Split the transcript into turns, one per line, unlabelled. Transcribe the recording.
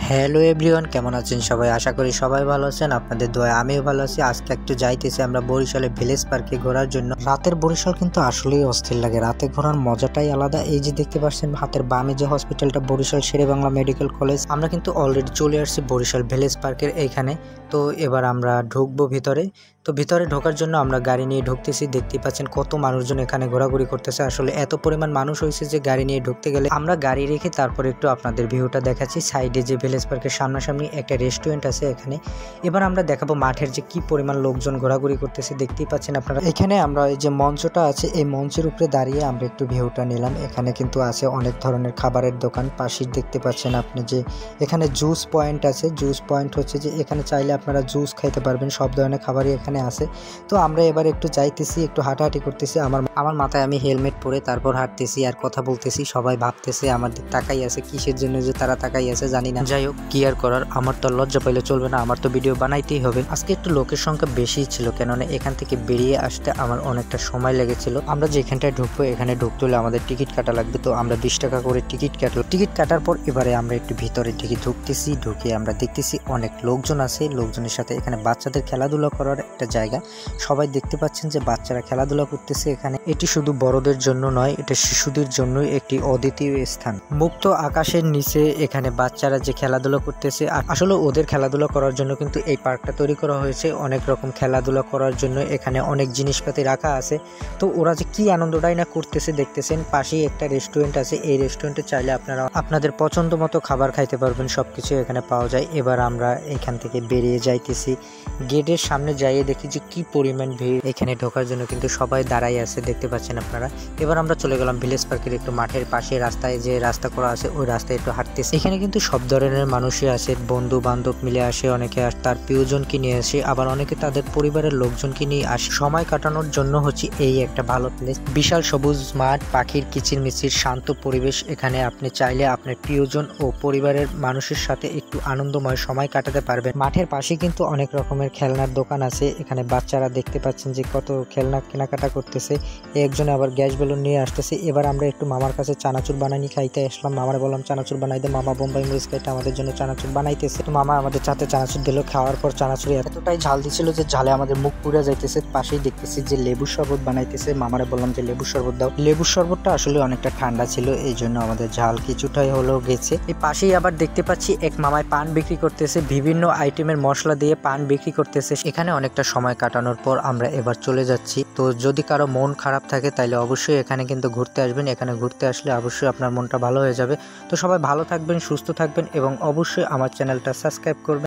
Hello everyone, কেমন আছেন সবাই? আশা করি সবাই ভালো আছেন। আপনাদের দোয়ায় আমিও ভালো আছি। আজকে একটু যাইতেছি আমরা বরিশালে ভিলেজ পার্কে ঘোরার জন্য। রাতের বরিশাল কিন্তু আসলেই অস্থির লাগে, রাতে ঘোরার মজাটাই আলাদা। এই যে দেখতে পাচ্ছেন হাতের বামে যে হসপিটালটা, বরিশাল শেরেবাংলা মেডিকেল কলেজ, আমরা কিন্তু অলরেডি চলে আসছি বরিশাল ভিলেজ পার্কের এইখানে। তো এবার আমরা ঢুকবো ভিতরে। তো ভিতরে ঢোকার জন্য আমরা গাড়ি নিয়ে ঢুকতেছি। দেখতেই পাচ্ছেন কত মানুষজন এখানে ঘোরাঘুরি করতেছে। আসলে এত পরিমাণ মানুষ হয়েছে যে গাড়ি নিয়ে ঢুকতে গেলে আমরা গাড়ি রেখে তারপরে একটু আপনাদের ভিউটা দেখাচ্ছি। সাইডে যে ভিলেজ পার্কের সামনাসামনি একটা রেস্টুরেন্ট আছে এখানে। এবার আমরা দেখাবো মাঠের যে কি পরিমাণ লোকজন ঘোরাঘুরি করতেছে, দেখতেই পাচ্ছেন আপনারা। এখানে আমরা এই যে মঞ্চটা আছে, এই মঞ্চের উপরে দাঁড়িয়ে আমরা একটু ভিউটা নিলাম। এখানে কিন্তু আছে অনেক ধরনের খাবারের দোকান। পাশে দেখতে পাচ্ছেন আপনি যে এখানে জুস পয়েন্ট আছে। জুস পয়েন্ট হচ্ছে যে এখানে চাইলে আপনারা জুস খাইতে পারবেন, সব ধরনের খাবারই এখানে আছে। তো আমরা এবার একটু যাইতেছি, একটু হাঁটাহাঁটি করতেছি। আমার মাথায় আমি হেলমেট পরে তারপর হাঁটতেছি আর কথা বলতেছি। সবাই ভাবতেছে আমার দিক তাকাই আছে, কিসের জন্য যে তারা তাকাই আছে জানি না। যাই হোক, কি আর করার, আমার তো লজ্জা পাইলে চলবে না, আমার তো ভিডিও বানাইতেই হবে। আজকে একটু লোকের সংখ্যা বেশি ছিল, কেননা এখান থেকে বেরিয়ে আসতে আমার অনেকটা সময় লেগেছিল। আমরা যেখানটায় ঢুকবো, এখানে ঢুকতে হলে আমাদের টিকিট কাটা লাগবে। তো আমরা 20 টাকা করে টিকিট কাটলো। টিকিট কাটার পর এবারে আমরা একটু ভিতরে ঢুকতেছি। ঢুকে আমরা দেখতেছি অনেক লোকজন আছে। লোকজনের সাথে এখানে বাচ্চাদের খেলাধুলা করার একটা জায়গা। সবাই দেখতে পাচ্ছেন যে বাচ্চারা খেলাধুলা করতেছে এখানে। এটি শুধু বড়দের জন্য নয়, এটা শিশুদের জন্য একটি অদ্বিতীয় স্থান। মুক্ত আকাশের নিচে এখানে বাচ্চারা যে খেলাধুলা করতেছে, আসলে ওদের খেলাধুলা করার জন্য কিন্তু এই পার্কটা তৈরি করা হয়েছে। অনেক রকম খেলাধুলা করার জন্য এখানে অনেক জিনিসপাতি রাখা আছে। তো ওরা যে কি আনন্দটাই না করতেছে দেখতেছেন। পাশেই একটা রেস্টুরেন্ট আছে, এই রেস্টুরেন্টে চাইলে আপনারা আপনাদের পছন্দ মতো খাবার খাইতে পারবেন, সবকিছু এখানে পাওয়া যায়। এবার আমরা এখান থেকে বেরিয়ে যাইতেছি। গেটের সামনে যাইয়ে দেখি যে কি পরিমাণ ভিড়। এখানে ঢোকার জন্য কিন্তু সবাই দাঁড়াই আছে, দেখতে পাচ্ছেন আপনারা। এবার আমরা চলে গেলাম ভিলেজ পার্কের একটু মাঠের পাশে। রাস্তায় যে রাস্তা করা আছে ওই রাস্তায় একটু হাঁটতেছি। এখানে কিন্তু সব ধরনের মানুষই আছে, বন্ধু বান্ধব মিলে আসে, অনেকে তার প্রিয়জনকে নিয়ে আসে, আবার অনেকে তাদের পরিবারের লোকজনকে নিয়ে আসে। সময় কাটানোর জন্য হচ্ছে এই একটা ভালো প্লেস। বিশাল সবুজ মাঠ, পাখির কিচিরমিচির, শান্ত পরিবেশ। এখানে আপনি চাইলে আপনার প্রিয়জন ও পরিবারের মানুষের সাথে একটু আনন্দময় সময় কাটাতে পারবেন। মাঠের পাশে কিন্তু অনেক রকমের খেলনার দোকান আছে। এখানে বাচ্চারা দেখতে পাচ্ছেন যে কত খেলনা কেনাকাটা করতেছে। একজনে আবার গ্যাস বেলুন নিয়ে আসতেছে। এবার আমরা একটু মামার কাছে চানাচুর বানানি খাইতে আসলাম। মামার বললাম চানাচুর বানাই দে। মামা বোম্বাই মরিচ খাইতে আমাদের জন্য চানাচুর বানাইতেছে। তো মামা আমাদের সাথে চানাচুর দিল। খাওয়ার পর চানাচুর এতটাই ঝাল দিছিল যে ঝালে আমাদের মুখ পুড়ে যাইতেছে। পাশেই দেখতেছি যে লেবুর শরবত বানাইতেছে। মামারে বললাম যে লেবুর শরবত দাও। লেবুর শরবতটা আসলে অনেকটা ঠান্ডা ছিল, এই জন্য আমাদের ঝাল কিছুটাই হলেও গেছে। এই পাশেই আবার দেখতে পাচ্ছি এক মামায় পান বিক্রি করতেছে, বিভিন্ন আইটেমের মশলা দিয়ে পান বিক্রি করতেছে। এখানে অনেকটা সময় কাটানোর পর আমরা এবার চলে যাচ্ছি। তো যদি কারো মন খারাপ থাকে তাহলে অবশ্যই এখানে কিন্তু ঘুরতে আসবেন। এখানে ঘুরতে আসলে অবশ্যই আপনার মনটা ভালো হয়ে যাবে। তো সবাই ভালো থাকবেন, সুস্থ থাকবেন এবং অবশ্যই আমার চ্যানেলটা সাবস্ক্রাইব করবেন।